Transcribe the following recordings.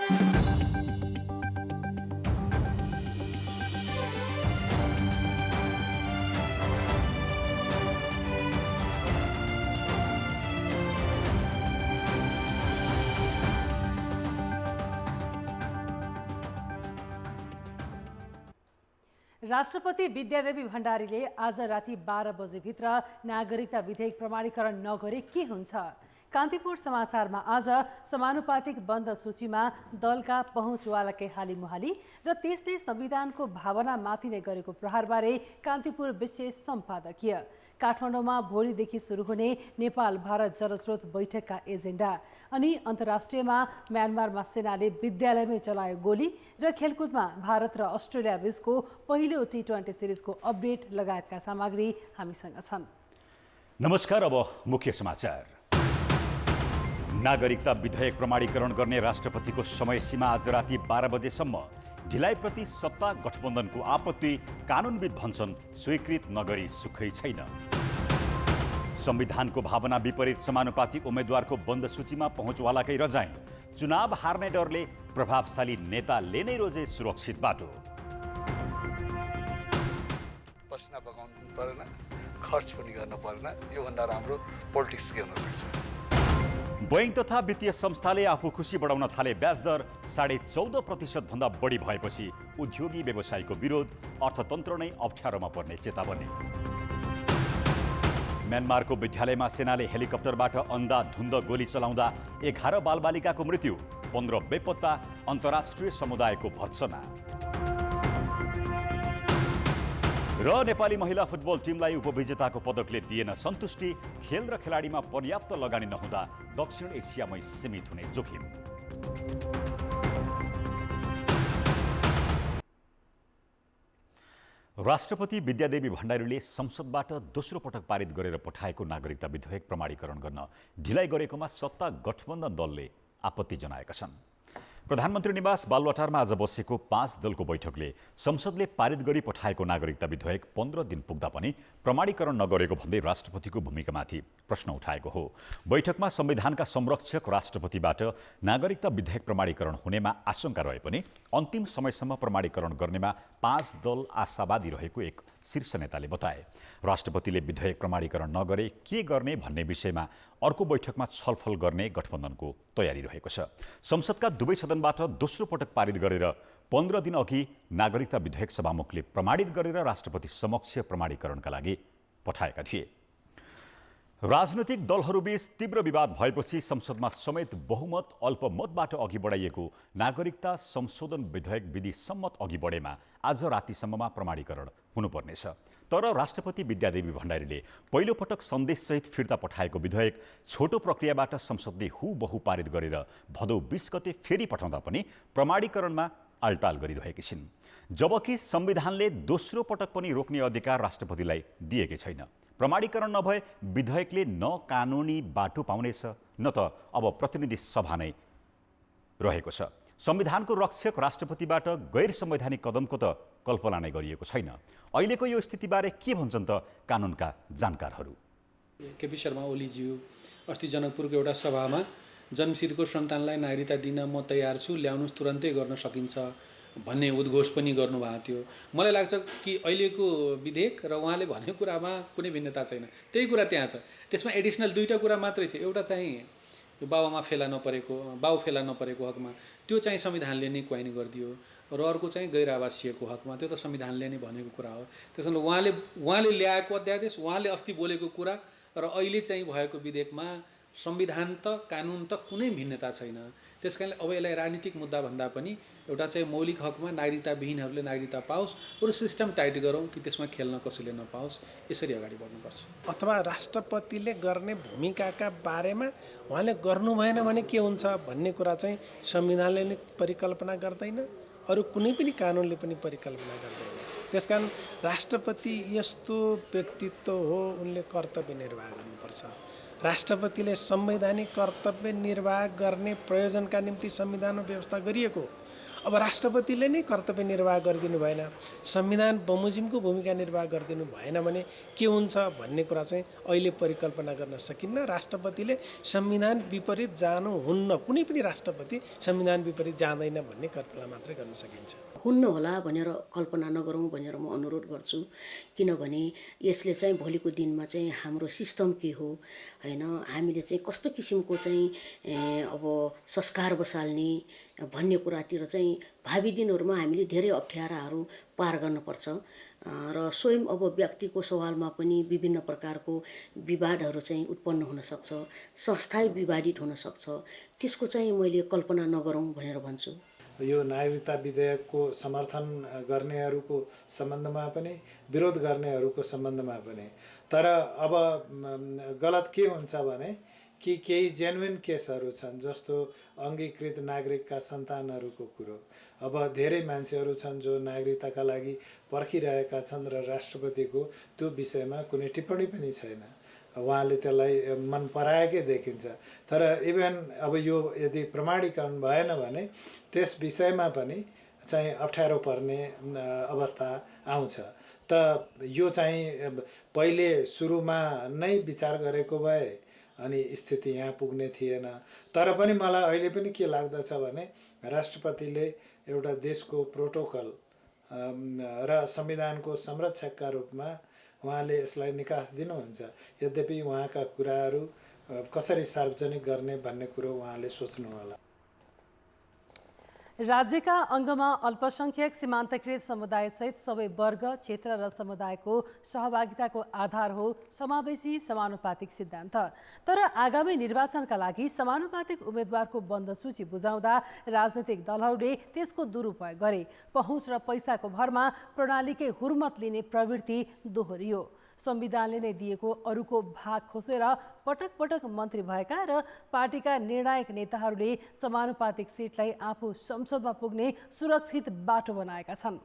राष्ट्रपति विद्यादेवी भण्डारीले आज राति 12 बजेभित्र नागरिकता विधेयक प्रमाणीकरण नगरे के हुन्छ? कान्तिपुर समाचारमा आज समानुपातिक बन्द सूचीमा दलका पहुँचवालाकै हालीमुहाली र त्यसले संविधानको भावनामाथि नै गरेको प्रहारबारे कान्तिपुर विशेष सम्पादकीय। काठमाडौँमा भोलिदेखि सुरु हुने नेपाल भारत जलस्रोत बैठकका एजेन्डा अनि अन्तर्राष्ट्रियमा म्यानमारमा सेनाले विद्यालयमै चलायो गोली र खेलकुदमा भारत र अस्ट्रेलिया बीचको पहिलो T20 सिरिजको अपडेट लगायतका सामग्री हामीसँग छन्। नमस्कार, अब मुख्य समाचार। नागरिकता विधेयक प्रमाणीकरण गर्ने राष्ट्रपतिको समय सीमा आज राति 12 बजेसम्म। ढिलाइप्रति सत्ता गठबन्धनको आपत्ति, कानुनविद भन्छन् स्वीकृत नगरी सुखै छैन। संविधानको भावना विपरीत समानुपातिक उम्मेद्वारको बन्द सूचीमा पहुँचवालाकै रजाई। चुनाव हार्ने डरले प्रभावशाली नेताले नै रोजे सुरक्षित बाटो। पसिना बगाउनु पर्दैन, खर्च पनि गर्न पर्दैन, योभन्दा राम्रो पोलिटिक्स के हुन सक्छ? बैंक तथा वित्तीय संस्थाले आफू खुसी बढाउन थाले ब्याज दर 14.5% भन्दा बढी भएपछि उद्योगी व्यवसायीको विरोध, अर्थतन्त्र नै अप्ठ्यारोमा पर्ने चेतावनी। म्यानमारको विद्यालयमा सेनाले हेलिकप्टरबाट अन्धाधुन्द गोली चलाउँदा 11 बालबालिकाको मृत्यु, 15 बेपत्ता, अन्तर्राष्ट्रिय समुदायको भर्त्सना। र नेपाली महिला फुटबल टिमलाई उपविजेताको पदकले दिएन सन्तुष्टि, खेल र खेलाडीमा पर्याप्त लगानी नहुँदा दक्षिण एसियामै सीमित हुने जोखिम। राष्ट्रपति विद्यादेवी भण्डारीले संसदबाट दोस्रो पटक पारित गरेर पठाएको नागरिकता विधेयक प्रमाणीकरण गर्न ढिलाइ गरेकोमा सत्ता गठबन्धन दलले आपत्ति जनाएका छन्। प्रधानमन्त्री निवास बालुवाटारमा आज बसेको 5 दलको बैठकले संसदले पारित गरी पठाएको नागरिकता विधेयक 15 दिन पुग्दा पनि प्रमाणीकरण नगरेको भन्दै राष्ट्रपतिको भूमिकामाथि प्रश्न उठाएको हो। बैठकमा संविधानका संरक्षक राष्ट्रपतिबाट नागरिकता विधेयक प्रमाणीकरण हुनेमा आशंका रहे पनि अन्तिम समयसम्म प्रमाणीकरण गर्नेमा 5 दल आशावादी रहेको एक शीर्ष नेताले बताए। राष्ट्रपतिले विधेयक प्रमाणीकरण नगरे के गर्ने भन्ने विषयमा अर्को बैठकमा छलफल गर्ने गठबन्धनको तयारी रहेको छ। संसदका दुवै सदनबाट दोस्रो पटक पारित गरेर 15 दिन अघि नागरिकता विधेयक सभामुखले प्रमाणित गरेर राष्ट्रपति समक्ष प्रमाणीकरणका लागि पठाएका थिए। राजनैतिक दलहरूबीच तीव्र विवाद भएपछि संसदमा समेत बहुमत अल्पमतबाट अघि बढाइएको नागरिकता संशोधन विधेयक विधि सम्मत अघि बढेमा आज रातिसम्ममा प्रमाणीकरण हुनुपर्नेछ। तर राष्ट्रपति विद्यादेवी भण्डारीले पहिलो पटक सन्देशसहित फिर्ता पठाएको विधेयक छोटो प्रक्रियाबाट संसदले हुबहु पारित गरेर भदौ 20 गते फेरि पठाउँदा पनि प्रमाणीकरणमा आलटाल गरिरहेकी छिन्। जबकि संविधानले दोस्रो पटक पनि रोक्ने अधिकार राष्ट्रपतिलाई दिएकै छैन। प्रमाणीकरण नभए विधेयकले न कानुनी बाटो पाउनेछ न त अब प्रतिनिधि सभा नै रहेको छ। संविधानको रक्षक राष्ट्रपतिबाट गैर संवैधानिक कदमको त कल्पना नै गरिएको छैन। अहिलेको यो स्थितिबारे के भन्छन् त कानुनका जानकारहरू? केपी शर्मा ओलीज्यू अस्ति जनकपुरको एउटा सभामा जन्मसिद्धको सन्तानलाई नागरिकता दिन म तयार छु, ल्याउनुहोस्, तुरन्तै गर्न सकिन्छ भन्ने उद्घोष पनि गर्नुभएको थियो। मलाई लाग्छ कि अहिलेको विधेयक र उहाँले भनेको कुरामा कुनै भिन्नता छैन। त्यही कुरा त्यहाँ छ। त्यसमा एडिसनल 2टा कुरा मात्रै छ। एउटा चाहिँ यो बाबुआमा फेला नपरेको हकमा, त्यो चाहिँ संविधानले नै क्वाइन गरिदियो, र अर्को चाहिँ गैर आवासीयको हकमा, त्यो त संविधानले नै भनेको कुरा हो। त्यसैले उहाँले ल्याएको अध्यादेश, उहाँले अस्ति बोलेको कुरा र अहिले चाहिँ भएको विधेयकमा संविधान त कानुन त कुनै भिन्नता छैन। त्यसकारणले अब यसलाई राजनीतिक मुद्दा भन्दा पनि एउटा चाहिँ मौलिक हकमा नागरिकता विहीनहरूले नागरिकता पाओस्, अरू सिस्टम टाइट गरौँ कि त्यसमा खेल्न कसैले नपाओस्, यसरी अगाडि बढ्नुपर्छ। अथवा राष्ट्रपतिले गर्ने भूमिकाका बारेमा उहाँले गर्नु भएन भने के हुन्छ भन्ने कुरा चाहिँ संविधानले नै परिकल्पना गर्दैन, अरू कुनै पनि कानुनले पनि परिकल्पना गर्दैन। त्यसकारण राष्ट्रपति यस्तो व्यक्तित्व हो, उनले कर्तव्य निर्वाह गर्नुपर्छ। राष्ट्रपतिले संवैधानिक कर्तव्य निर्वाह गर्ने प्रयोजनका निम्ति संविधानमा व्यवस्था गरिएको। अब राष्ट्रपतिले नै कर्तव्य निर्वाह गरिदिनु भएन, संविधान बमोजिमको भूमिका निर्वाह गरिदिनु भएन भने के हुन्छ भन्ने कुरा चाहिँ अहिले परिकल्पना गर्न सकिन्न। राष्ट्रपतिले संविधान विपरीत जानुहुन्न, कुनै पनि राष्ट्रपति संविधान विपरीत जाँदैन भन्ने कल्पना मात्रै गर्न सकिन्छ। हुन्न होला भनेर कल्पना नगरौँ भनेर म अनुरोध गर्छु। किनभने यसले चाहिँ भोलिको दिनमा चाहिँ हाम्रो सिस्टम के हो हैन, हामीले चाहिँ कस्तो किसिमको चाहिँ अब संस्कार बसाल्ने भन्ने कुरातिर चाहिँ भावी दिनहरूमा हामीले धेरै अप्ठ्याराहरू पार गर्नुपर्छ र स्वयं अब व्यक्तिको सवालमा पनि विभिन्न प्रकारको विवादहरू चाहिँ उत्पन्न हुन सक्छ, संस्था विवादित हुन सक्छ। त्यसको चाहिँ मैले कल्पना नगरौँ भनेर भन्छु। यो नागरिकता विधेयकको समर्थन गर्नेहरूको सम्बन्धमा पनि विरोध गर्नेहरूको सम्बन्धमा पनि। तर अब गलत के हुन्छ भने कि केही जेन्युन केसहरू छन्, जस्तो अङ्गीकृत नागरिकका सन्तानहरूको कुरो। अब धेरै मान्छेहरू छन् जो नागरिकताका लागि पर्खिरहेका छन् र राष्ट्रपतिको त्यो विषयमा कुनै टिप्पणी पनि छैन, उहाँले त्यसलाई मन पराएकै देखिन्छ। तर इभन अब यो यदि प्रमाणीकरण भएन भने त्यस विषयमा पनि चाहिँ अप्ठ्यारो पर्ने अवस्था आउँछ। त यो चाहिँ पहिले सुरुमा नै विचार गरेको भए अनि स्थिति यहाँ पुग्ने थिएन। तर पनि मलाई अहिले पनि के लाग्दछ भने राष्ट्रपतिले एउटा देशको प्रोटोकल र संविधानको संरक्षकका रूपमा उहाँले यसलाई निकास दिनुहुन्छ। यद्यपि उहाँका कुराहरू कसरी सार्वजनिक गर्ने भन्ने कुरो उहाँले सोच्नुहोला। राज्यका अङ्गमा अल्पसङ्ख्यक सीमान्तकृत समुदायसहित सबै वर्ग, क्षेत्र र समुदायको सहभागिताको आधार हो समावेशी समानुपातिक सिद्धान्त। तर आगामी निर्वाचनका लागि समानुपातिक उम्मेदवारको बन्द सूची बुझाउँदा राजनीतिक दलहरूले त्यसको दुरुपयोग गरे। पहुँच र पैसाको भरमा प्रणालीकै हुर्मत लिने प्रवृत्ति दोहोरियो। संविधानले नै दिएको अरूको भाग खोसेर पटक पटक मन्त्री भएका र पार्टीका निर्णायक नेताहरूले समानुपातिक सिटलाई आफू संसदमा पुग्ने सुरक्षित बाटो बनाएका छन्।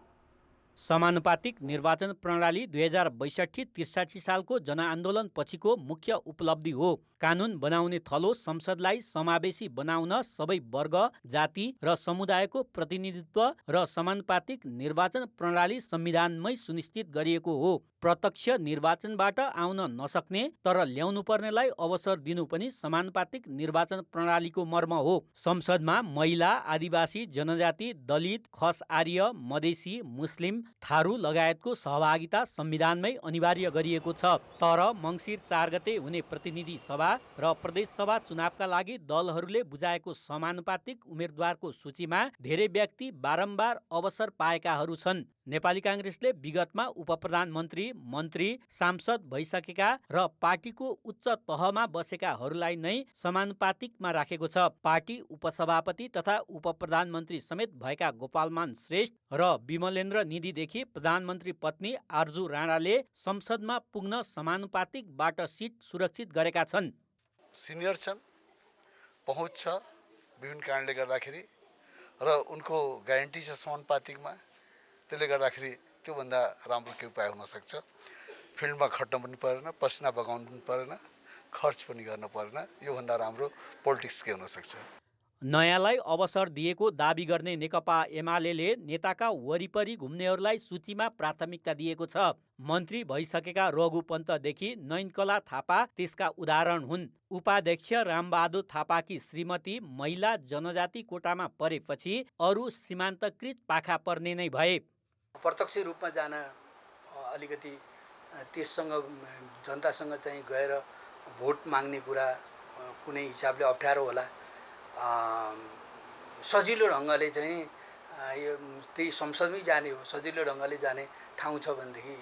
समानुपातिक निर्वाचन प्रणाली 2062-63 सालको जनआन्दोलन पछिको मुख्य उपलब्धि हो। कानुन बनाउने थलो संसदलाई समावेशी बनाउन सबै वर्ग, जाति र समुदायको प्रतिनिधित्व र समानुपातिक निर्वाचन प्रणाली संविधानमै सुनिश्चित गरिएको हो। प्रत्यक्ष निर्वाचनबाट आउन नसक्ने तर ल्याउनु पर्नेलाई अवसर दिनु पनि समानुपातिक निर्वाचन प्रणालीको मर्म हो। संसदमा महिला, आदिवासी, जनजाति, दलित, खस आर्य, मधेसी, मुस्लिम, थारू लगायतको सहभागिता संविधानमै अनिवार्य गरिएको छ। तर मङ्सिर 4 गते हुने प्रतिनिधि सभा र प्रदेश सभा चुनावका लागि दलहरूले बुझाएको समानुपातिक उम्मेदवारको सूचीमा धेरै व्यक्ति बारम्बार अवसर पाएकाहरू छन्। नेपाली काङ्ग्रेसले विगतमा उपप्रधानमन्त्री, मन्त्री, सांसद भइसकेका र पार्टीको उच्च तहमा बसेकाहरूलाई नै समानुपातिकमा राखेको छ। पार्टी उपसभापति तथा उपप्रधानमन्त्री समेत भएका गोपालमान श्रेष्ठ र विमलेन्द्र निधिदेखि प्रधानमन्त्री पत्नी आर्जु राणाले संसदमा पुग्न समानुपातिकबाट सिट सुरक्षित गरेका छन्। सिनियर छन्, पहुँच छ विभिन्न कारणले गर्दाखेरि र उनको ग्यारेन्टी छ समानुपातिकमा। त्यसले गर्दाखेरि त्योभन्दा राम्रो के उपाय हुनसक्छ? फिल्डमा खट्न पनि परेन, पसिना बगाउनु पनि परेन, खर्च पनि गर्न परेन। योभन्दा राम्रो पोलिटिक्स के हुनसक्छ? नयाँलाई अवसर दिएको दाबी गर्ने नेकपा एमाले नेताका वरिपरि घुम्नेहरूलाई सूचीमा प्राथमिकता दिएको छ। मन्त्री भइसकेका रघु पन्तदेखि नयनकला थापा त्यसका उदाहरण हुन्। उपाध्यक्ष रामबहादुर थापाकी श्रीमती महिला जनजाति कोटामा परेपछि अरू सीमान्तकृत पाखा पर्ने नै भए। प्रत्यक्ष रूपमा जान अलिकति त्यससँग जनतासँग चाहिँ गएर भोट माग्ने कुरा कुनै हिसाबले अप्ठ्यारो होला। सजिलो ढङ्गले चाहिँ यो त्यही संसदमै जाने हो, सजिलो ढङ्गले जाने ठाउँ छ भनेदेखि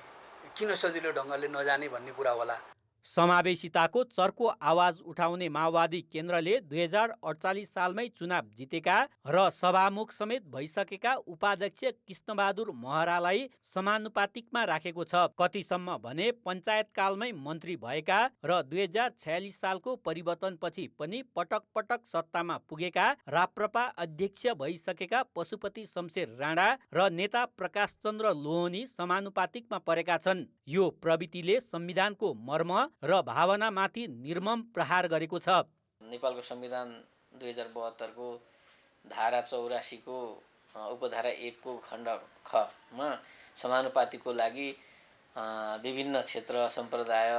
किन सजिलो ढङ्गले नजाने भन्ने कुरा होला। समावेशिताको चर्को आवाज उठाउने माओवादी केन्द्रले 2048 सालमै चुनाव जितेका र सभामुख समेत भइसकेका उपाध्यक्ष कृष्णबहादुर महरालाई समानुपातिकमा राखेको छ। कतिसम्म भने पञ्चायतकालमै मन्त्री भएका र 2046 सालको परिवर्तनपछि पनि पटक पटक सत्तामा पुगेका राप्रपा अध्यक्ष भइसकेका पशुपति शमशेर राणा र नेता प्रकाश चन्द्र लोहनी समानुपातिकमा परेका छन्। यो प्रवृत्तिले संविधानको मर्म र भावनामाथि निर्मम प्रहार गरेको छ। नेपालको संविधान 2072 को धारा 84 को उपधारा 1 को खण्ड खमा समानुपातिको लागि विभिन्न क्षेत्र सम्प्रदाय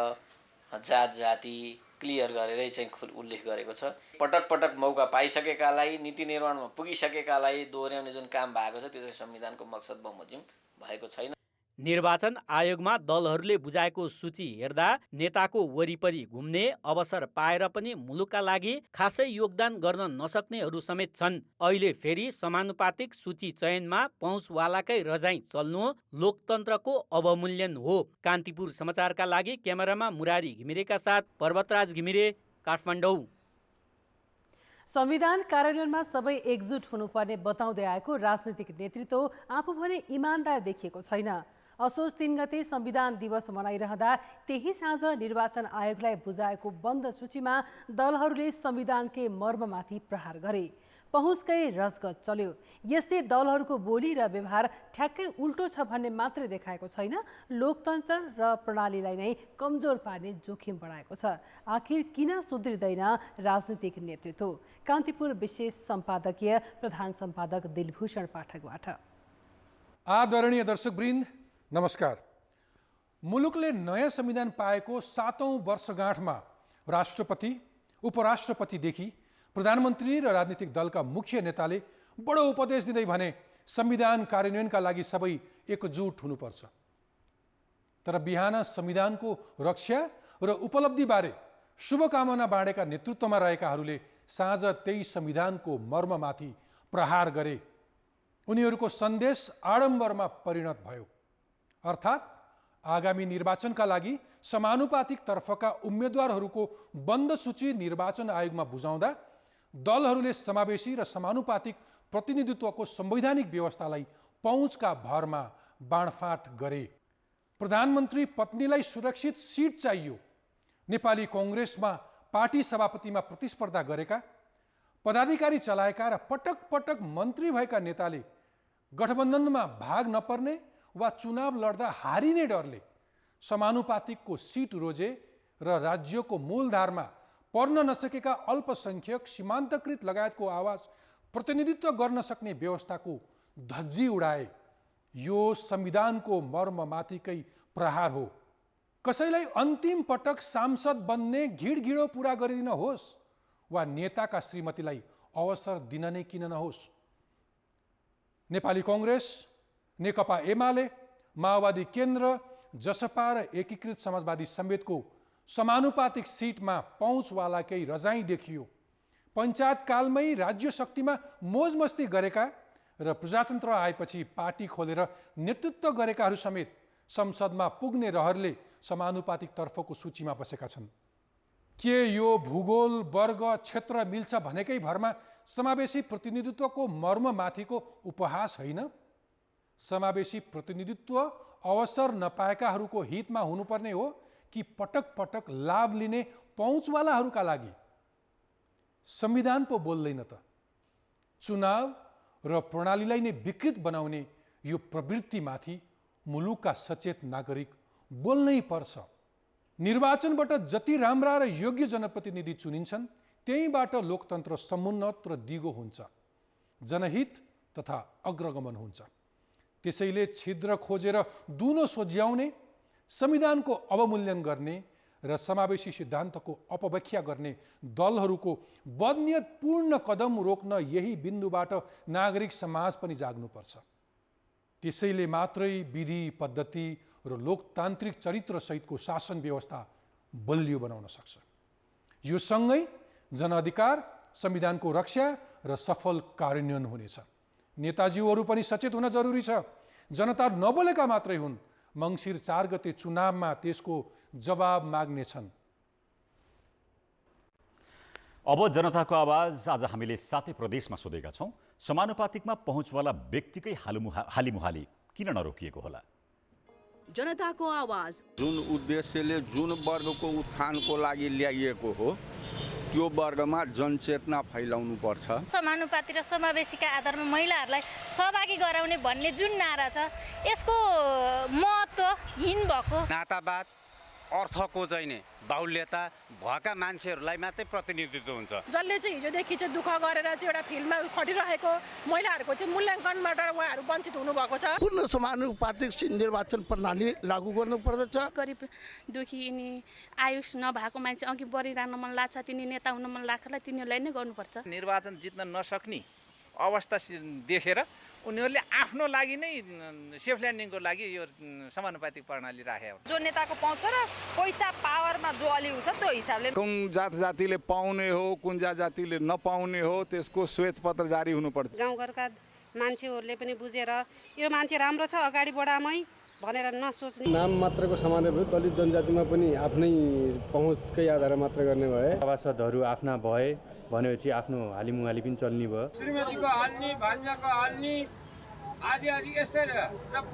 जात जाति क्लियर गरेरै चाहिँ उल्लेख गरेको छ। पटक पटक मौका पाइसकेकालाई नीति निर्माणमा पुगिसकेकालाई दोहोर्याउने जुन काम भएको छ त्यो चाहिँ संविधानको मकसद बमोजिम भएको छैन। निर्वाचन आयोगमा दलहरूले बुझाएको सूची हेर्दा नेताको वरिपरि घुम्ने अवसर पाएर पनि मुलुकका लागि खासै योगदान गर्न नसक्नेहरू समेत छन्। अहिले फेरि समानुपातिक सूची चयनमा पहुँचवालाकै रजाई चल्नु लोकतन्त्रको अवमूल्यन हो। कान्तिपुर समाचारका लागि क्यामेरामा मुरारी घिमिरेका साथ पर्वतराज घिमिरे, काठमाडौँ। संविधान कार्यान्वयनमा सबै एकजुट हुनुपर्ने बताउँदै आएको राजनीतिक नेतृत्व आफू भने इमान्दार देखिएको छैन। असोज 3 गते संविधान दिवस मनाइरहँदा त्यही साँझ निर्वाचन आयोगलाई बुझाएको बन्द सूचीमा दलहरूले संविधानकै मर्ममाथि प्रहार गरे। पहुँचकै रसगत चल्यो। यस्तै दलहरूको बोली र व्यवहार ठ्याक्कै उल्टो छ भन्ने मात्रै देखाएको छैन, लोकतन्त्र र प्रणालीलाई नै कमजोर पार्ने जोखिम बढाएको छ। आखिर किन सुध्रिँदैन राजनीतिक नेतृत्व? कान्तिपुर विशेष सम्पादकीय प्रधान सम्पादक दिलभूषण पाठकबाट। आदरणीय दर्शकवृन्द, नमस्कार। मुलुकले नयाँ संविधान पाएको 7औं वर्षगाँठमा राष्ट्रपति, उपराष्ट्रपतिदेखि प्रधानमन्त्री र राजनीतिक दलका मुख्य नेताले बडो उपदेश दिँदै भने संविधान कार्यान्वयनका लागि सबै एकजुट हुनुपर्छ। तर बिहान संविधानको रक्षा र उपलब्धिबारे शुभकामना बाँडेका नेतृत्वमा रहेकाहरूले साँझ त्यही संविधानको मर्ममाथि प्रहार गरे। उनीहरूको सन्देश आडम्बरमा परिणत भयो। अर्थात् आगामी निर्वाचनका लागि समानुपातिक तर्फका उम्मेदवारहरूको बन्द सूची निर्वाचन आयोगमा बुझाउँदा दलहरूले समावेशी र समानुपातिक प्रतिनिधित्वको संवैधानिक व्यवस्थालाई पहुँचका भरमा बाँडफाँट गरे। प्रधानमन्त्री पत्नीलाई सुरक्षित सिट चाहियो। नेपाली कङ्ग्रेसमा पार्टी सभापतिमा प्रतिस्पर्धा गरेका, पदाधिकारी चलाएका र पटक पटक मन्त्री भएका नेताले गठबन्धनमा भाग नपर्ने वा चुनाव लड्दा हारिने डरले समानुपातिकको सिट रोजे र राज्यको मूलधारमा पर्न नसकेका अल्पसंख्यक, सीमान्तकृत लगायतको आवाज प्रतिनिधित्व गर्न सक्ने व्यवस्थाको धज्जी उडाए। यो संविधानको मर्ममाथिकै प्रहार हो। कसैलाई अन्तिम पटक सांसद बन्ने घिडघिडो पुरा गरिदिन होस् वा नेताका श्रीमतीलाई अवसर दिन नै किन नहोस्। नेपाली कङ्ग्रेस, नेकपा एमाले, माओवादी केन्द्र, जसपा र एकीकृत समाजवादी समेतको समानुपातिक सिटमा पहुँचवालाकै रजाई देखियो। पञ्चायतकालमै राज्य शक्तिमा मोजमस्ती गरेका र प्रजातन्त्र आएपछि पार्टी खोलेर नेतृत्व गरेकाहरू समेत संसदमा पुग्ने रहरले समानुपातिक तर्फको सूचीमा बसेका छन्। के यो भूगोल, वर्ग, क्षेत्र मिल्छ भनेकै भरमा समावेशी प्रतिनिधित्वको मर्ममाथिको उपहास होइन? समावेशी प्रतिनिधित्व अवसर नपाएकाहरूको हितमा हुनुपर्ने हो कि पटक पटक लाभ लिने पहुँचवालाहरूका लागि? संविधान पो बोल्दैन त। चुनाव र प्रणालीलाई नै विकृत बनाउने यो प्रवृत्तिमाथि मुलुकका सचेत नागरिक बोल्नै पर्छ। निर्वाचनबाट जति राम्रा र योग्य जनप्रतिनिधि चुनिन्छन् त्यहीबाट लोकतन्त्र समुन्नत र दिगो हुन्छ, जनहित तथा अग्रगमन हुन्छ। त्यसैले छिद्र खोजेर दुनो सोझ्याउने, संविधानको अवमूल्यन गर्ने र समावेशी सिद्धान्तको अपव्याख्या गर्ने दलहरूको बदनियतपूर्ण कदम रोक्न यही बिन्दुबाट नागरिक समाज पनि जाग्नुपर्छ। त्यसैले मात्रै विधि, पद्धति र लोकतान्त्रिक चरित्र सहितको शासन व्यवस्था बलियो बनाउन सक्छ। यो सँगै जनअधिकार, संविधानको रक्षा र सफल कार्यान्वयन हुनेछ। नेताजीहरू पनि सचेत हुन जरुरी छ। जनता नबोलेका मात्रै हुन्, मङ्सिर 4 गते चुनावमा त्यसको जवाब माग्नेछन्। अब जनताको आवाज आज हामीले 7 प्रदेशमा सोधेका छौँ। समानुपातिकमा पहुँचवाला व्यक्तिकै हालिमुहाली किन नरोकिएको होला? जनताको आवाज जुन उद्देश्यले जुन वर्गको उत्थानको लागि ल्याइएको हो त्यो वर्गमा जनचेतना फैलाउनु पर्छ। समानुपाती र समावेशीका आधारमा महिलाहरूलाई सहभागी गराउने भन्ने जुन नारा छ यसको महत्त्व हीन भएको। नातावाद अर्थको चाहिँ नि बाहुल्यता भएका मान्छेहरूलाई मात्रै प्रतिनिधित्व हुन्छ। जसले चाहिँ हिजोदेखि चाहिँ दुःख गरेर चाहिँ एउटा फिल्डमा खटिरहेको महिलाहरूको चाहिँ मूल्याङ्कनबाट उहाँहरू वञ्चित हुनुभएको छ। पूर्ण समानुपातिक निर्वाचन प्रणाली लागू गर्नुपर्दछ। गरिब दुखी यिनी आयुष नभएको मान्छे अघि बढिरहन मन लाग्छ, तिनी नेता हुन मन लाग्छलाई तिनीहरूलाई नै गर्नुपर्छ। निर्वाचन जित्न नसक्ने अवस्था देखेर उनीहरूले आफ्नो लागि नै सेफ ल्यान्डिङको लागि यो समानुपातिक प्रणाली राखे। जो नेताको पाउँछ र पैसा पावरमा जो अलि हुन्छ त्यो हिसाबले कुन जातिले पाउने हो कुन जातिले नपाउने हो त्यसको श्वेतपत्र जारी हुनुपर्छ। गाउँघरका मान्छेहरूले पनि बुझेर यो मान्छे राम्रो छ अगाडि बढामै भनेर नसोच्ने। नाम मात्रको समानले दलित जनजातिमा पनि आफ्नै पहुँचकै आधार मात्र गर्ने भए, सभासदहरू आफ्ना भए भनेपछि आफ्नो हालिमुहाली पनि चल्ने भयो। श्रीमतीको हाल्ने भान्जाको हाल्ने आदि आदि यस्तै र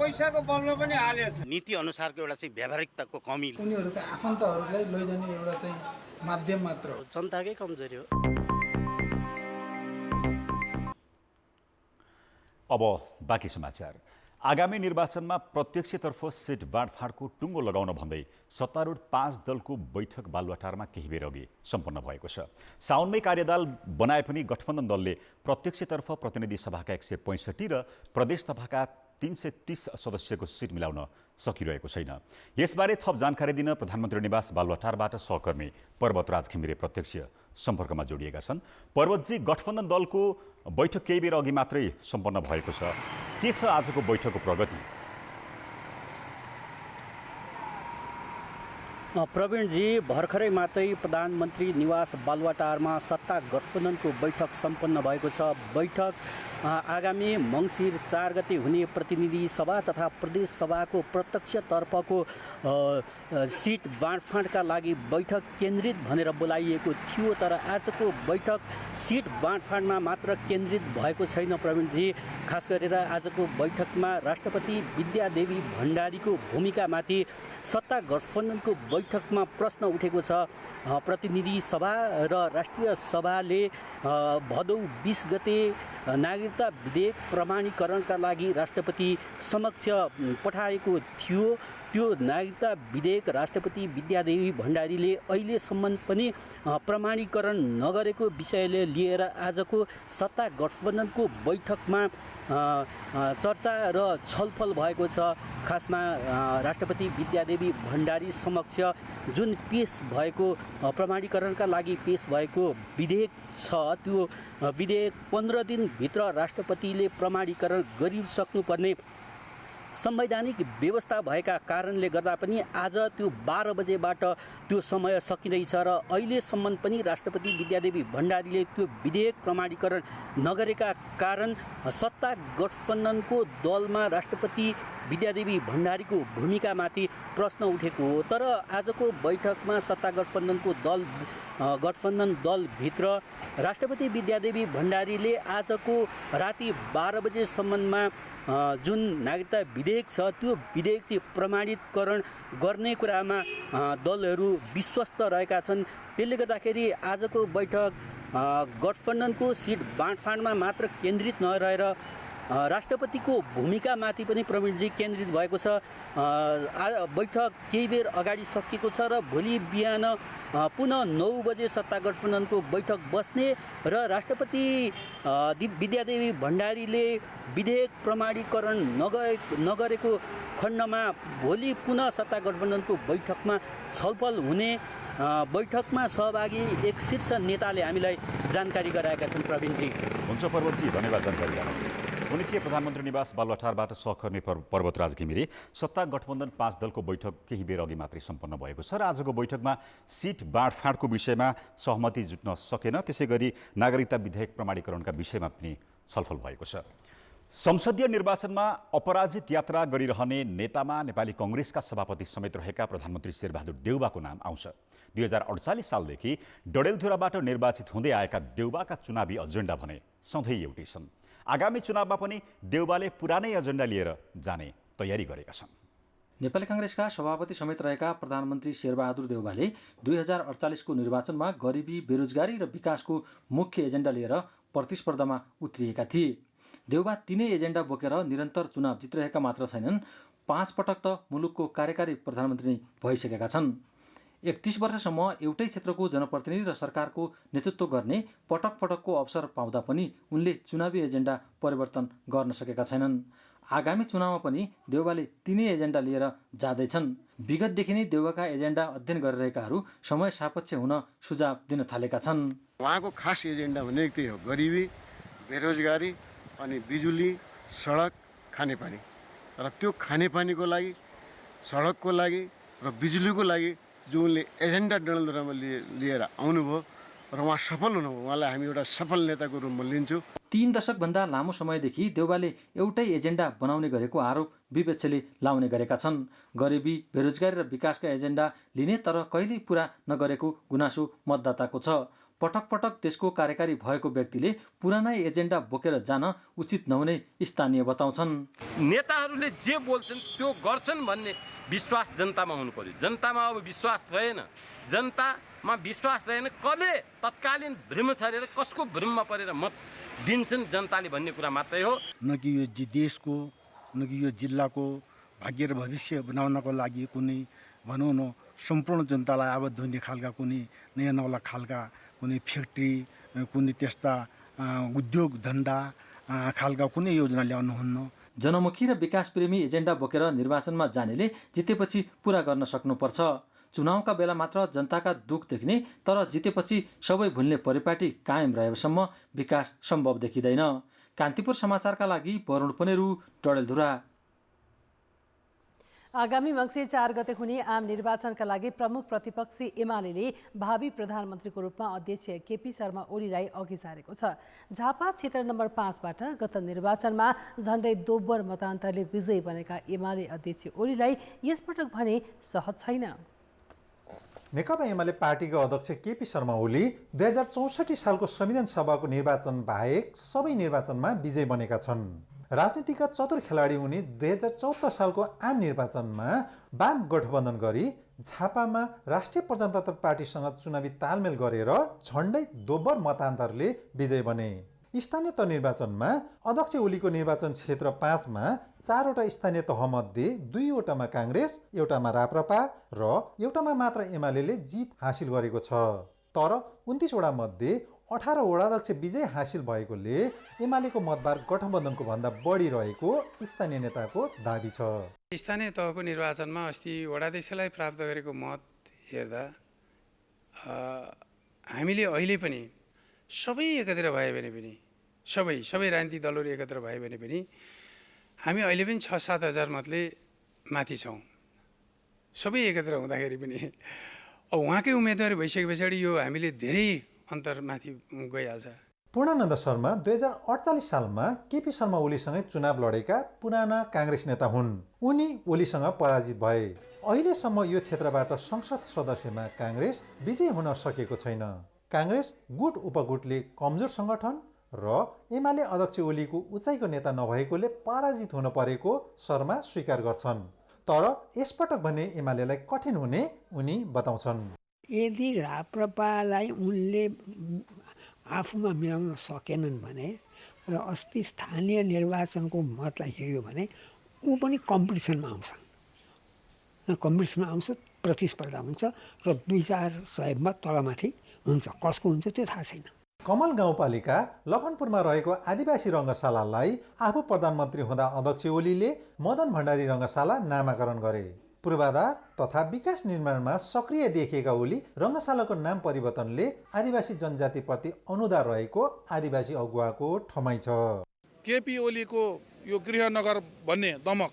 पैसाको बलमा पनि हालेछ। नीति अनुसारको एउटा चाहिँ व्यावहारिकताको कमी, उनीहरूका आफन्तहरूलाई लैजाने एउटा चाहिँ माध्यम मात्र हो। जनताकै कमजोरी हो। अब बाँकी समाचार। आगामी निर्वाचनमा प्रत्यक्षतर्फ सिट बाँडफाँडको टुङ्गो लगाउन भन्दै सत्तारूढ 5 दलको बैठक बालुवाटारमा केही बेर अघि सम्पन्न भएको छ। साउनमै कार्यदल बनाए पनि गठबन्धन दलले प्रत्यक्षतर्फ प्रतिनिधि सभाका 165 र प्रदेश सभाका 330 सदस्यको सिट मिलाउन सकिरहेको छैन। यसबारे थप जानकारी दिन प्रधानमन्त्री निवास बालुवाटारबाट सहकर्मी पर्वतराज घिमिरे प्रत्यक्ष सम्पर्कमा जोडिएका छन्। पर्वतजी, गठबन्धन दलको बैठक केही बेर अघि मात्रै सम्पन्न भएको छ, के छ आजको बैठकको प्रगति? प्रवीणजी, भर्खरै मात्रै प्रधानमन्त्री निवास बालुवाटारमा सत्ता गठबन्धनको बैठक सम्पन्न भएको छ। बैठक आगामी मङ्सिर 4 गते हुने प्रतिनिधि सभा तथा प्रदेश सभाको प्रत्यक्षतर्फको सिट बाँडफाँडका लागि बैठक केन्द्रित भनेर बोलाइएको थियो। तर आजको बैठक सिट बाँडफाँडमा मात्र केन्द्रित भएको छैन प्रवीणजी। खास गरेर आजको बैठकमा राष्ट्रपति विद्यादेवी भण्डारीको भूमिकामाथि सत्ता गठबन्धनको बैठकमा प्रश्न उठेको छ। प्रतिनिधि सभा र राष्ट्रिय सभाले भदौ 20 गते नागरिकता विधेयक प्रमाणीकरणका लागि राष्ट्रपति समक्ष पठाएको थियो। त्यो नागरिकता विधेयक राष्ट्रपति विद्यादेवी भण्डारीले अहिलेसम्म पनि प्रमाणीकरण नगरेको विषयले लिएर आजको सत्ता गठबन्धनको बैठकमा चर्चा र छलफल भएको छ। खासमा राष्ट्रपति विद्यादेवी भण्डारी समक्ष जुन पेश भएको प्रमाणीकरणका लागि पेश भएको विधेयक छ, त्यो विधेयक 15 दिनभित्र राष्ट्रपतिले प्रमाणीकरण गरिसक्नुपर्ने संवैधानिक व्यवस्था भएका कारणले गर्दा पनि आज त्यो 12 बजेबाट त्यो समय सकिँदैछ र अहिलेसम्म पनि राष्ट्रपति विद्यादेवी भण्डारीले त्यो विधेयक प्रमाणीकरण नगरेका कारण सत्ता गठबन्धनको दलमा राष्ट्रपति विद्यादेवी भण्डारीको भूमिकामाथि प्रश्न उठेको हो। तर आजको बैठकमा सत्ता गठबन्धन दलभित्र राष्ट्रपति विद्यादेवी भण्डारीले आजको राति 12 बजेसम्ममा जुन नागरिकता विधेयक छ त्यो विधेयक चाहिँ प्रमाणीकरण गर्ने कुरामा दलहरू विश्वस्त रहेका छन्। त्यसले गर्दाखेरि आजको बैठक गठबन्धनको सिट बाँडफाँडमा मात्र केन्द्रित नरहेर राष्ट्रपतिको भूमिकामाथि पनि प्रवीणजी केन्द्रित भएको छ। बैठक केही बेर अगाडि सकिएको छ र भोलि बिहान पुनः 9 बजे सत्ता गठबन्धनको बैठक बस्ने र राष्ट्रपति विद्यादेवी भण्डारीले विधेयक प्रमाणीकरण नगरेको खण्डमा भोलि पुनः सत्ता गठबन्धनको बैठकमा छलफल हुने बैठकमा सहभागी एक शीर्ष नेताले हामीलाई जानकारी गराएका छन्। प्रवीणजी, हुन्छ पर्वतजी, धन्यवाद जानकारी उनी थिए प्रधानमन्त्री निवास बालुवाटारबाट सहकर्मी पर्वतराज घिमिरे। सत्ता गठबन्धन 5 दलको बैठक केही बेर अघि मात्रै सम्पन्न भएको छ र आजको बैठकमा सिट बाँडफाँडको विषयमा सहमति जुट्न सकेन। त्यसै गरी नागरिकता विधेयक प्रमाणीकरणका विषयमा पनि छलफल भएको छ। संसदीय निर्वाचनमा अपराजित यात्रा गरिरहने नेतामा नेपाली कङ्ग्रेसका सभापति समेत रहेका प्रधानमन्त्री शेरबहादुर देउवाको नाम आउँछ। 2048 सालदेखि डडेलधुराबाट निर्वाचित हुँदै आएका देउवाका चुनावी एजेन्डा भने सधैँ एउटै छन्। आगामी चुनावमा पनि देउवाले पुरानै एजेन्डा लिएर जाने तयारी गरेका छन्। नेपाली काङ्ग्रेसका सभापति समेत रहेका प्रधानमन्त्री शेरबहादुर देउवाले 2048 को निर्वाचनमा गरिबी, बेरोजगारी र विकासको मुख्य एजेन्डा लिएर प्रतिस्पर्धामा उत्रिएका थिए। देउवा तिनै एजेन्डा बोकेर निरन्तर चुनाव जितिरहेका मात्र छैनन्, 5 पटक त मुलुकको कार्यकारी प्रधानमन्त्री नै भइसकेका छन्। 31 वर्षसम्म एउटै क्षेत्रको जनप्रतिनिधि र सरकारको नेतृत्व गर्ने पटक पटकको अवसर पाउँदा पनि उनले चुनावी एजेन्डा परिवर्तन गर्न सकेका छैनन्। आगामी चुनावमा पनि देउवाले तिनै एजेन्डा लिएर जाँदैछन्। विगतदेखि नै देउवाका एजेन्डा अध्ययन गरिरहेकाहरू समय सापेक्ष हुन सुझाव दिन थालेका छन्। उहाँको खास एजेन्डा भनेको त्यही हो, गरिबी, बेरोजगारी अनि बिजुली, सडक, खानेपानी। र त्यो खानेपानीको लागि, सडकको लागि र बिजुलीको लागि जो उनले एजेन्डा डडेलधुरामा लिएर आउनुभयो र उहाँ सफल हुनुभयो, उहाँलाई हामी एउटा सफल नेताको रूपमा लिन्छौँ। 3 दशकभन्दा लामो समयदेखि देउवाले एउटै एजेन्डा बनाउने गरेको आरोप विपक्षले लाउने गरेका छन्। गरिबी, बेरोजगारी र विकासका एजेन्डा लिने तर कहिल्यै पुरा नगरेको गुनासो मतदाताको छ। पटक पटक त्यसको कार्यकारी भएको व्यक्तिले पुरानै एजेन्डा बोकेर जान उचित नहुने स्थानीय बताउँछन्। नेताहरूले जे बोल्छन् त्यो गर्छन् भन्ने विश्वास जनतामा हुनु पर्यो। जनतामा अब विश्वास रहेन, जनतामा विश्वास रहेन, कसले तत्कालीन भ्रम छरेर कसको भ्रममा परेर मत दिन्छन् जनताले भन्ने कुरा मात्रै हो। न कि यो देशको न कि यो जिल्लाको भाग्य र भविष्य बनाउनको लागि कुनै भनौँ न सम्पूर्ण जनतालाई आबद्ध हुने खालका कुनै नयाँ नौला खालका कुनै फ्याक्ट्री, कुनै त्यस्ता उद्योग धन्दा खालका कुनै योजना ल्याउनुहुन्न। जनमुखी र विकासप्रेमी एजेन्डा बोकेर निर्वाचनमा जानेले जितेपछि पुरा गर्न सक्नुपर्छ। चुनावका बेला मात्र जनताका दुःख देख्ने तर जितेपछि सबै भुल्ने परिपाटी कायम रहेसम्म विकास सम्भव देखिँदैन। कान्तिपुर समाचारका लागि वरुण पनेरू, डडेलधुरा। आगामी मङ्सिर 4 गते हुने आम निर्वाचनका लागि प्रमुख प्रतिपक्षी एमाले भावी प्रधानमन्त्रीको रूपमा अध्यक्ष केपी शर्मा ओलीलाई अघि सारेको छ। झापा क्षेत्र नम्बर 5 बाट गत निर्वाचनमा झण्डै दोब्बर मतान्तरले विजयी बनेका एमाले अध्यक्ष ओलीलाई यसपटक भने सहज छैन। नेकपा एमाले पार्टीका अध्यक्ष केपी शर्मा ओली 2064 सालको संविधान सभाको निर्वाचन बाहेक सबै निर्वाचनमा विजयी बनेका छन्। राजनीतिका चतुर खेलाडी उनी 2074 सालको आम निर्वाचनमा वाम गठबन्धन गरी झापामा राष्ट्रिय प्रजातन्त्र पार्टीसँग चुनावी तालमेल गरेर झण्डै दोब्बर मतान्तरले विजयी बने। स्थानीय तह निर्वाचनमा अध्यक्ष ओलीको निर्वाचन क्षेत्र 5 मा 4वटा स्थानीय तहमध्ये 2वटामा काङ्ग्रेस, एउटामा राप्रपा र एउटामा मात्र एमाले जित हासिल गरेको छ। तर 29 वटा मध्ये 18 वडाध्यक्ष विजय हासिल भएकोले एमालेको मतभार गठबन्धनको भन्दा बढी रहेको स्थानीय नेताको दाबी छ। स्थानीय तहको निर्वाचनमा अस्ति वडाध्यक्षलाई प्राप्त गरेको मत हेर्दा हामीले अहिले पनि सबै एकत्र भए भने पनि सबै राजनीतिक दलहरू एकत्र भए भने पनि हामी अहिले पनि 6-7 हजार मतले माथि छौँ। सबै एकत्र हुँदाखेरि पनि अब उहाँकै उम्मेदवारी भइसके पछाडि यो हामीले धेरै अन्तर माथि गइहाल्छ। पूर्णानन्द शर्मा 2048 सालमा केपी शर्मा ओलीसँगै चुनाव लडेका पुराना काङ्ग्रेस नेता हुन्। उनी ओलीसँग पराजित भए। अहिलेसम्म यो क्षेत्रबाट संसद सदस्यमा काङ्ग्रेस विजयी हुन सकेको छैन। काङ्ग्रेस गुट उपगुटले कमजोर सङ्गठन र एमाले अध्यक्ष ओलीको उचाइको नेता नभएकोले पराजित हुन परेको शर्मा स्वीकार गर्छन्। तर यसपटक भने एमालेलाई कठिन हुने उनी बताउँछन्। यदि राप्रपालाई उनले आफूमा मिलाउन सकेनन् भने र अस्ति स्थानीय निर्वाचनको मतलाई हेऱ्यो भने ऊ पनि कम्पिटिसनमा आउँछ, प्रतिस्पर्धा हुन्छ र 2-400 मत तलमाथि हुन्छ। कसको हुन्छ त्यो थाहा छैन। कमल गाउँपालिका लखनपुरमा रहेको आदिवासी रङ्गशालालाई आफू प्रधानमन्त्री हुँदा अध्यक्ष ओलीले मदन भण्डारी रङ्गशाला नामाकरण गरे। पूर्वाधार तथा विकास निर्माणमा सक्रिय देखिएका ओली रङ्गशालाको नाम परिवर्तनले आदिवासी जनजातिप्रति अनुदार रहेको आदिवासी अगुवाको ठमाइ छ। केपी ओलीको यो गृहनगर भन्ने दमक,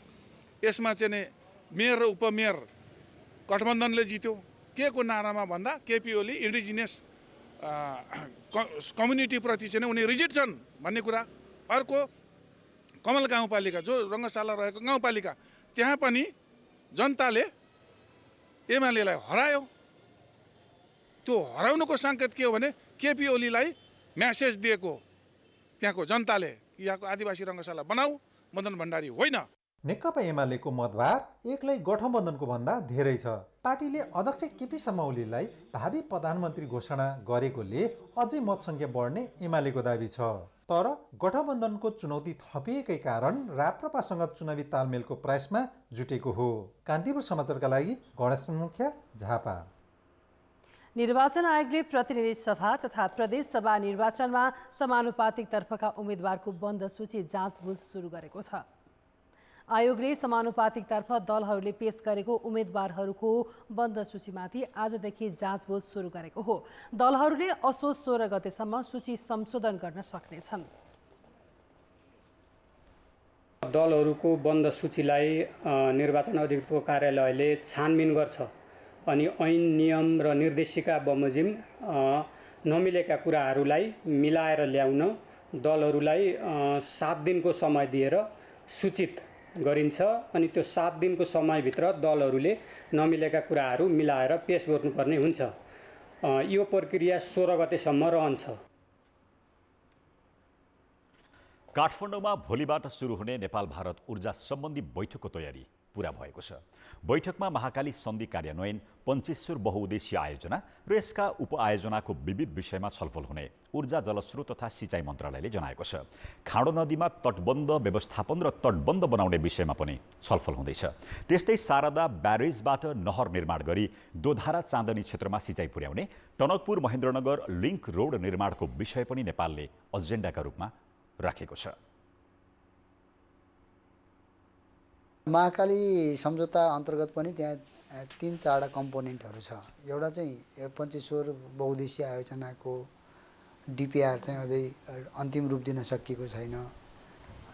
यसमा चाहिँ मेयर र उपमेयर गठबन्धनले जित्यो। के को नारामा भन्दा केपी ओली इन्डिजिनियस कम्युनिटीप्रति चाहिँ उनी रिजिट छन् भन्ने कुरा। अर्को कमल गाउँपालिका जो रङ्गशाला रहेको गाउँपालिका, त्यहाँ पनि जनताले एमालेलाई हरायो। त्यो हराउनुको सङ्केत के हो भने केपी ओलीलाई म्यासेज दिएको त्यहाँको जनताले, यहाँको आदिवासी रङ्गशाला बनाऊ, मदन भण्डारी होइन। नेकपा एमालेको मतभार एक्लै गठबन्धनको भन्दा धेरै छ। पार्टीले अध्यक्ष केपी शर्मा ओलीलाई भावी प्रधानमन्त्री घोषणा गरेकोले अझै मतसङ्ख्या बढ्ने एमालेको दाबी छ। तर गठबन्धनको चुनौती थपिएकै कारण राप्रपासँग चुनावी तालमेलको प्रयासमा जुटेको हो। कान्तिपुर समाचारका लागि गणेश मुखिया, झापा। निर्वाचन आयोगले प्रतिनिधि सभा तथा प्रदेश सभा निर्वाचनमा समानुपातिक तर्फका उम्मेदवारको बन्द सूची जाँचबुझ सुरु गरेको छ। आयोगले समानुपातिक तर्फ दलहरूले पेश गरेको उम्मेदवारहरूको बन्द सूचीमाथि आजदेखि जाँचबुझ सुरु गरेको हो। दलहरूले असोज 16 गतेसम्म सूची संशोधन गर्न सक्नेछन्। दलहरूको बन्द सूचीलाई निर्वाचन अधिकृतको कार्यालयले छानबिन गर्छ अनि ऐन, नियम र निर्देशिका बमोजिम नमिलेका कुराहरूलाई मिलाएर ल्याउन दलहरूलाई 7 दिनको समय दिएर सूचित गरिन्छ अनि त्यो 7 दिनको समयभित्र दलहरूले नमिलेका कुराहरू मिलाएर पेश गर्नुपर्ने हुन्छ। यो प्रक्रिया 16 गतेसम्म रहन्छ। काठमाडौँमा भोलिबाट सुरु हुने नेपाल भारत ऊर्जा सम्बन्धी बैठकको तयारी पूरा भएको छ। बैठकमा महाकाली सन्धि कार्यान्वयन, पञ्चेश्वर बहुउद्देश्य आयोजना र यसका उपआयोजनाको विविध विषयमा छलफल हुने ऊर्जा, जलस्रोत तथा सिँचाइ मन्त्रालयले जनाएको छ। खाडो नदीमा तटबन्ध व्यवस्थापन र तटबन्ध बनाउने विषयमा पनि छलफल हुँदैछ। त्यस्तै शारदा ब्यारेजबाट नहर निर्माण गरी दोधारा चाँदनी क्षेत्रमा सिँचाइ पुर्याउने, टनकपुर महेन्द्रनगर लिङ्क रोड निर्माणको विषय पनि नेपालले एजेन्डाका रूपमा राखेको छ। महाकाली सम्झौता अन्तर्गत पनि त्यहाँ 3-4 कम्पोनेन्टहरू छ। एउटा चाहिँ पञ्चेश्वर बहुउद्देश्य आयोजनाको डिपिआर चाहिँ अझै अन्तिम रूप दिन सकिएको छैन।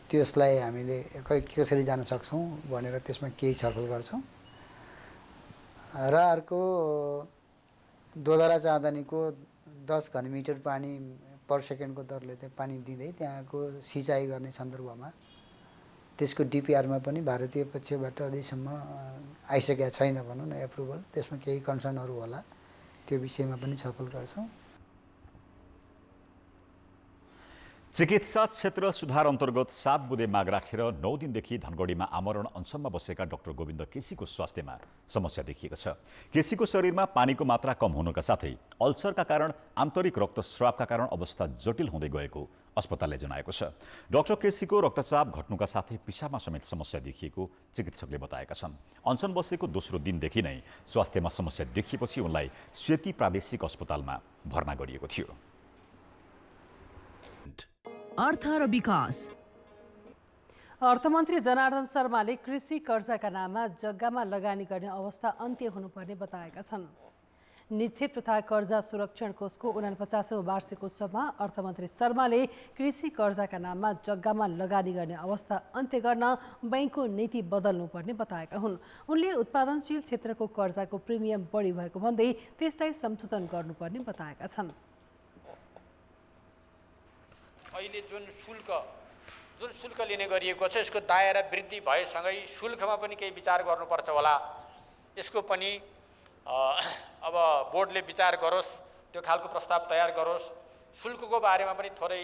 त्यसलाई हामीले कसरी जान सक्छौँ भनेर त्यसमा केही छलफल गर्छौँ। र अर्को दोधारा चाँदनीको 10 घनमिटर पानी पर सेकेन्डको दरले चाहिँ पानी दिँदै त्यहाँको सिँचाइ गर्ने सन्दर्भमा त्यसको डिपिआरमा पनि भारतीय पक्षबाट अझैसम्म आइसकेका छैन भनौँ न एप्रुभल। त्यसमा केही कन्सर्नहरू होला, त्यो विषयमा पनि छलफल गर्छौँ। चिकित्सा क्षेत्र सुधार अन्तर्गत 7 बुँदे माग राखेर 9 दिनदेखि धनगढीमा आमरण अनसनमा बसेका डाक्टर गोविन्द केसीको स्वास्थ्यमा समस्या देखिएको छ। केसीको शरीरमा पानीको मात्रा कम हुनुका साथै अल्सरका कारण आन्तरिक रक्तस्रावका कारण अवस्था जटिल हुँदै गएको अस्पतालले जनाएको छ। डाक्टर केसीको रक्तचाप घट्नुका साथै पिसाबमा समेत समस्या देखिएको चिकित्सकले बताएका छन्। अनसन बसेको दोस्रो दिनदेखि नै स्वास्थ्यमा समस्या देखिएपछि उनलाई सेती प्रादेशिक अस्पतालमा भर्ना गरिएको थियो। अर्थ र विकास। अर्थमन्त्री जनार्दन शर्माले कृषि कर्जाका नाममा जग्गामा लगानी गर्ने अवस्था अन्त्य हुनुपर्ने बताएका छन्। निक्षेप तथा कर्जा सुरक्षण कोषको 49औं वार्षिक उत्सवमा अर्थमन्त्री शर्माले कृषि कर्जाका नाममा जग्गामा लगानी गर्ने अवस्था अन्त्य गर्न बैंकको नीति बदल्नुपर्ने बताएका हुन्। उनले उत्पादनशील क्षेत्रको कर्जाको प्रिमियम बढी भएको भन्दै त्यसलाई संशोधन गर्नुपर्ने बताएका छन्। अहिले जुन शुल्क लिने गरिएको छ यसको दायरा वृद्धि भएसँगै शुल्कमा पनि केही विचार गर्नुपर्छ होला। यसको पनि अब बोर्डले विचार गरोस्, त्यो खालको प्रस्ताव तयार गरोस्। शुल्कको बारेमा पनि थोरै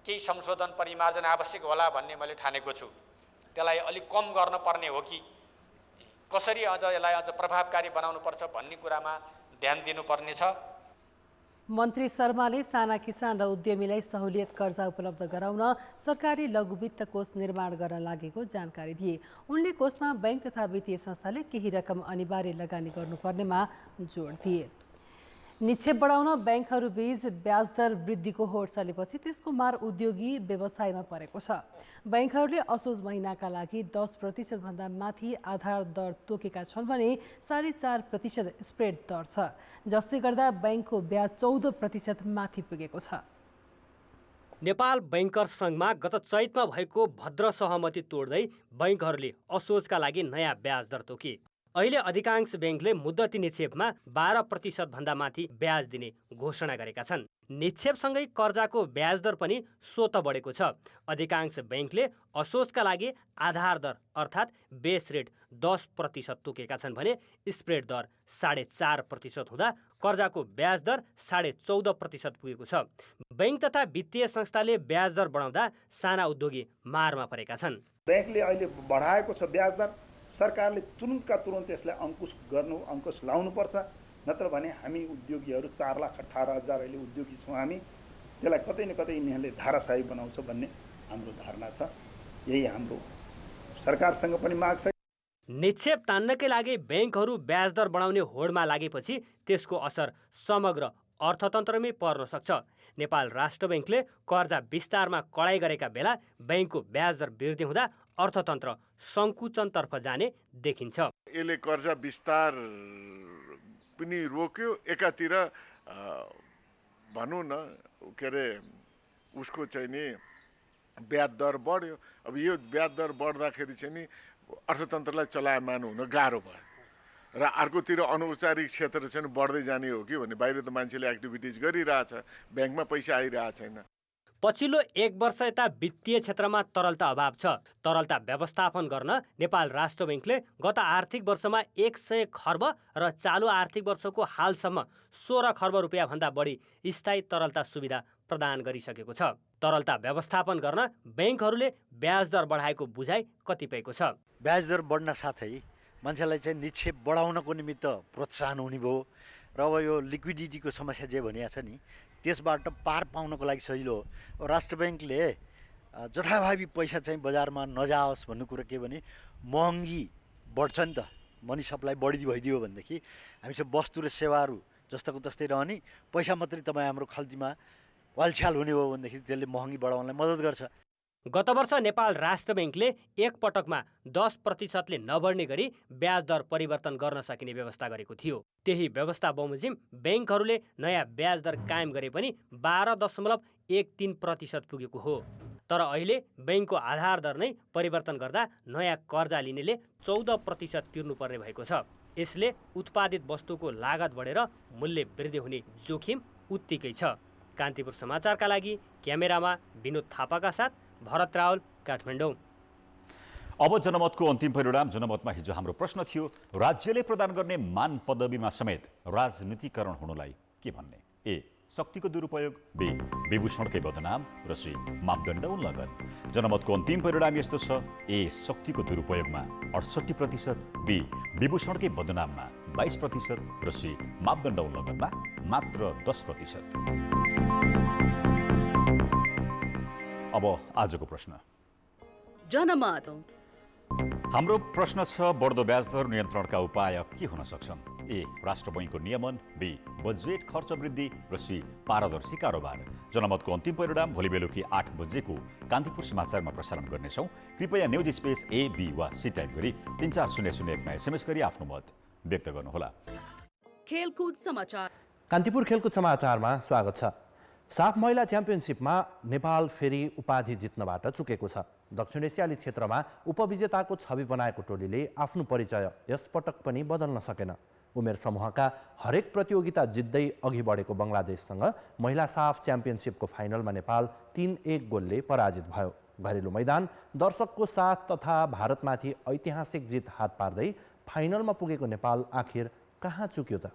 केही संशोधन परिमार्जन आवश्यक होला भन्ने मैले ठानेको छु। त्यसलाई अलिक कम गर्नुपर्ने हो कि कसरी अझ यसलाई अझ प्रभावकारी बनाउनुपर्छ भन्ने कुरामा ध्यान दिनुपर्ने छ। मन्त्री शर्माले साना किसान र उद्यमीलाई सहुलियत कर्जा उपलब्ध गराउन सरकारी लघु वित्त कोष निर्माण गर्न लागेको जानकारी दिए। उनले कोषमा बैंक तथा वित्तीय संस्थाले केही रकम अनिवार्य लगानी गर्नुपर्नेमा जोड दिए। निक्षेप बढाउन बैंकहरू बीच ब्याज दर वृद्धिको होड चलेपछि त्यसको मार उद्योगी व्यवसायमा परेको छ। बैंकहरूले असोज महिनाका लागि 10% भन्दा माथि आधार दर तोकेका छन् भने 4.5% स्प्रेड दर छ, जसले गर्दा बैंकको ब्याज 14% माथि पुगेको छ। नेपाल बैंकर्स सङ्घमा गत चैतमा भएको भद्र सहमति तोड्दै बैंकहरूले असोजका लागि नयाँ ब्याज दर तोके। अहिले अधिकांश बैंकले मुद्दती निक्षेपमा 12% भन्दा माथि ब्याज दिने घोषणा गरेका छन्। निक्षेपसँगै कर्जाको ब्याज दर पनि स्वतः बढेको छ। अधिकांश बैंकले असोजका लागि आधार दर अर्थात् बेस रेट 10% तोकेका छन् भने स्प्रेड दर 4.5% हुँदा कर्जाको ब्याज दर 14.5% पुगेको छ। बैंक तथा वित्तीय संस्थाले ब्याज दर बढाउँदा साना उद्योगी मारमा परेका छन्। ब्याङ्कले अहिले बढाएको छ ब्याज दर, सरकारले तुरुन्तका तुरुन्त यसलाई अङ्कुश लाउनुपर्छ। नत्र भने हामी उद्योगीहरू 4,18,000 अहिले उद्योगी छौँ हामी, त्यसलाई कतै न कतै यिनीहरूले धाराशाही बनाउँछ भन्ने हाम्रो धारणा छ। यही हाम्रो सरकारसँग पनि माग छ। निक्षेप तान्नकै लागि ब्याङ्कहरू ब्याज दर बढाउने होडमा लागेपछि त्यसको असर समग्र अर्थतन्त्रमै पर्न सक्छ। नेपाल राष्ट्र ब्याङ्कले कर्जा विस्तारमा कडाई गरेका बेला ब्याङ्कको ब्याज दर वृद्धि हुँदा अर्थतन्त्र सङ्कुचनतर्फ जाने देखिन्छ। यसले कर्जा विस्तार पनि रोक्यो, एकातिर भनौँ न के अरे उसको चाहिँ नि ब्याज दर बढ्यो। अब यो ब्याज दर बढ्दाखेरि चाहिँ नि अर्थतन्त्रलाई चलायमान हुन गाह्रो भयो र अर्कोतिर अनौपचारिक क्षेत्र चाहिँ बढ्दै जाने हो कि भन्ने, बाहिर त मान्छेले एक्टिभिटिज गरिरहेछ, ब्याङ्कमा पैसा आइरहेको छैन। पछिल्लो 1 वर्ष यता वित्तीय क्षेत्रमा तरलता अभाव छ। तरलता व्यवस्थापन गर्न नेपाल राष्ट्र ब्याङ्कले गत आर्थिक वर्षमा 100 खर्ब र चालु आर्थिक वर्षको हालसम्म 16 खर्ब रुपियाँ भन्दा बढी स्थायी तरलता सुविधा प्रदान गरिसकेको छ। तरलता व्यवस्थापन गर्न ब्याङ्कहरूले ब्याज दर बढाएको बुझाइ कतिपयको छ। ब्याज दर बढ्न साथै मान्छेलाई चाहिँ निक्षेप बढाउनको निमित्त प्रोत्साहन हुने भयो र अब यो लिक्विडिटीको समस्या जे भनिएको छ नि त्यसबाट पार पाउनको लागि सजिलो हो। राष्ट्र ब्याङ्कले जथाभावी पैसा चाहिँ बजारमा नजाओस् भन्ने कुरो के भने महँगी बढ्छ नि त, मनी सप्लाई बढी भइदियो भनेदेखि हामीसँग वस्तु र सेवाहरू जस्ताको तस्तै रहने, पैसा मात्रै तपाईँ हाम्रो खल्तीमा वालछ्याल हुने हो भनेदेखि त्यसले महँगी बढाउनलाई मद्दत गर्छ। गत वर्ष नेपाल राष्ट्र ब्याङ्कले एक पटकमा 10% नबढ्ने गरी ब्याज दर परिवर्तन गर्न सकिने व्यवस्था गरेको थियो। त्यही व्यवस्था बमोजिम ब्याङ्कहरूले नयाँ ब्याज दर कायम गरे पनि 12.13% पुगेको हो। तर अहिले ब्याङ्कको आधार दर नै परिवर्तन गर्दा नयाँ कर्जा लिनेले 14% तिर्नुपर्ने भएको छ। यसले उत्पादित वस्तुको लागत बढेर मूल्य वृद्धि हुने जोखिम उत्तिकै छ। कान्तिपुर समाचारका लागि क्यामेरामा विनोद थापाका साथ भरत रावल, काठमाडौँ। अब जनमतको अन्तिम परिणाम। जनमतमा हिजो हाम्रो प्रश्न थियो, राज्यले प्रदान गर्ने मान पदवीमा समेत राजनीतिकरण हुनुलाई के भन्ने? ए. शक्तिको दुरुपयोग, बी. विभूषणकै बदनाम, र सी. मापदण्ड उल्लङ्घन। जनमतको अन्तिम परिणाम यस्तो छ, ए. शक्तिको दुरुपयोगमा 68%, बी. विभूषणकै बदनाममा 22% र सी. मापदण्ड उल्लङ्घनमा मात्र 10%। अब आजको प्रश्न। जनमत हाम्रो प्रश्न छ, बढ्दो ब्याज दर नियन्त्रणका उपाय के हुन सक्छन्? ए. राष्ट्र बैङ्कको नियमन, बी. बजेट खर्च वृद्धि, र सी. पारदर्शी कारोबार। जनमतको अन्तिम परिणाम भोलि बेलुकी 8 बजेको कान्तिपुर समाचारमा प्रसारण गर्नेछौँ। कृपया न्युज स्पेस ए, बी वा सी टाइप गरी 34001मा SMS गरी आफ्नो मत व्यक्त गर्नुहोला। खेलकुद समाचार। कान्तिपुर खेलकुद समाचारमा स्वागत छ। साफ महिला च्याम्पियनसिपमा नेपाल फेरि उपाधि जित्नबाट चुकेको छ। दक्षिण एसियाली क्षेत्रमा उपविजेताको छवि बनाएको टोलीले आफ्नो परिचय यसपटक पनि बदल्न सकेन। उमेर समूहका हरेक प्रतियोगिता जित्दै अघि बढेको बङ्गलादेशसँग महिला साफ च्याम्पियनसिपको फाइनलमा नेपाल 3-1 गोलले पराजित भयो। घरेलु मैदान, दर्शकको साथ तथा भारतमाथि ऐतिहासिक जित हात पार्दै फाइनलमा पुगेको नेपाल आखिर कहाँ चुक्यो त?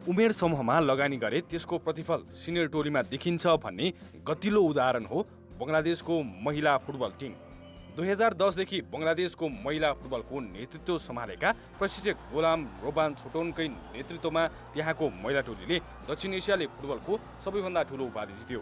उमेर समूहमा लगानी गरे त्यसको प्रतिफल सिनियर टोलीमा देखिन्छ भन्ने गतिलो उदाहरण हो बङ्गलादेशको महिला फुटबल टिम। 2010 देखि बङ्गलादेशको महिला फुटबलको नेतृत्व सम्हालेका प्रशिक्षक गोलाम रोबान छोटोनकै नेतृत्वमा त्यहाँको महिला टोलीले दक्षिण एसियाली फुटबलको सबैभन्दा ठुलो उपाधि जित्यो।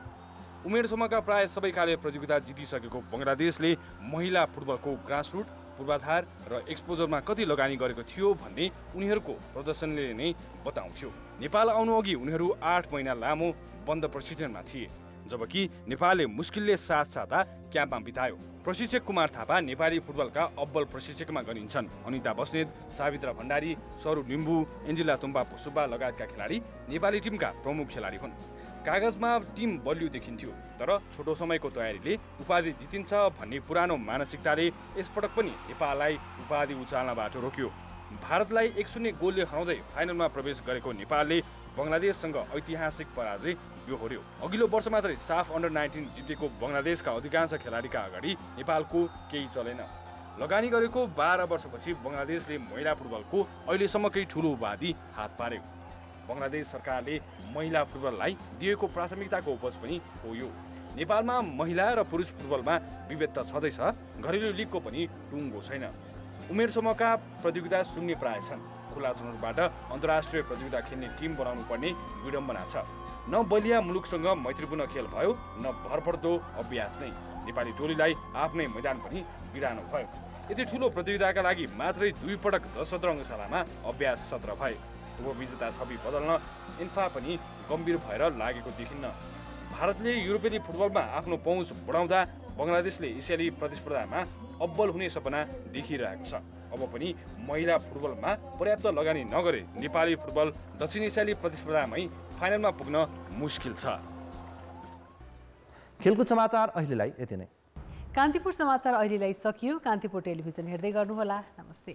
उमेर समूहका प्राय सबै खाले प्रतियोगिता जितिसकेको बङ्गलादेशले महिला फुटबलको ग्रासरुट पूर्वाधार र एक्सपोजरमा कति लगानी गरेको थियो भन्ने उनीहरूको प्रदर्शनले नै बताउँथ्यो। नेपाल आउनु अघि उनीहरू 8 महिना लामो बन्द प्रशिक्षणमा थिए, जबकि नेपालले मुस्किलले साथ साता क्याम्पमा बितायो। प्रशिक्षक कुमार थापा नेपाली फुटबलका अब्बल प्रशिक्षकमा गनिन्छन्। अनिता बस्नेत, सावित्रा भण्डारी, सरू लिम्बू, एन्जिला तुम्बा सुब्बा लगायतका खेलाडी नेपाली टिमका प्रमुख खेलाडी हुन्। कागजमा टिम बलियो देखिन्थ्यो, तर छोटो समयको तयारीले उपाधि जितिन्छ भन्ने पुरानो मानसिकताले यसपटक पनि नेपाललाई उपाधि उचाल्नबाट रोक्यो। भारतलाई 1-0 गोलले हराउँदै फाइनलमा प्रवेश गरेको नेपालले बङ्गलादेशसँग ऐतिहासिक पराजय बेहोर्यो। अघिल्लो वर्ष मात्रै साफ अन्डर-19 जितेको बङ्गलादेशका अधिकांश खेलाडीका अगाडि नेपालको केही चलेन। लगानी गरेको 12 वर्षपछि बङ्गलादेशले महिला फुटबलको अहिलेसम्मकै ठुलो उपाधि हात पार्यो। बङ्गलादेश सरकारले महिला फुटबललाई दिएको प्राथमिकताको उपज पनि हो यो। नेपालमा महिला र पुरुष फुटबलमा विविधता छँदैछ, घरेलु लिगको पनि टुङ्गो छैन। उमेर समूहका प्रतियोगिता सुन्ने प्राय छन्। खुला छनौटबाट अन्तर्राष्ट्रिय प्रतियोगिता खेल्ने टिम बनाउनु पर्ने विडम्बना छ। न बलिया मुलुकसँग मैत्रीपूर्ण खेल भयो, न भरपर्दो अभ्यास नै। नेपाली टोलीलाई आफ्नै मैदान पनि बिरानो भयो। यति ठुलो प्रतियोगिताका लागि मात्रै 2 पटक 10 रङ्गशालामा अभ्यास सत्र भए। उपविजेता छवि बदल्न इन्फा पनि गम्भीर भएर लागेको देखिन्न। भारतले युरोपेली फुटबलमा आफ्नो पहुँच बढाउँदा बङ्गलादेशले एसियाली प्रतिस्पर्धामा अब्बल हुने सपना देखिरहेको छ। अब पनि महिला फुटबलमा पर्याप्त लगानी नगरे नेपाली फुटबल दक्षिण एसियाली प्रतिस्पर्धामै फाइनलमा पुग्न मुस्किल छ। खेलकुद समाचार अहिलेलाई यति नै। कान्तिपुर समाचार अहिलेलाई सकियो। कान्तिपुर टेलिभिजन हेर्दै गर्नुहोला। नमस्ते।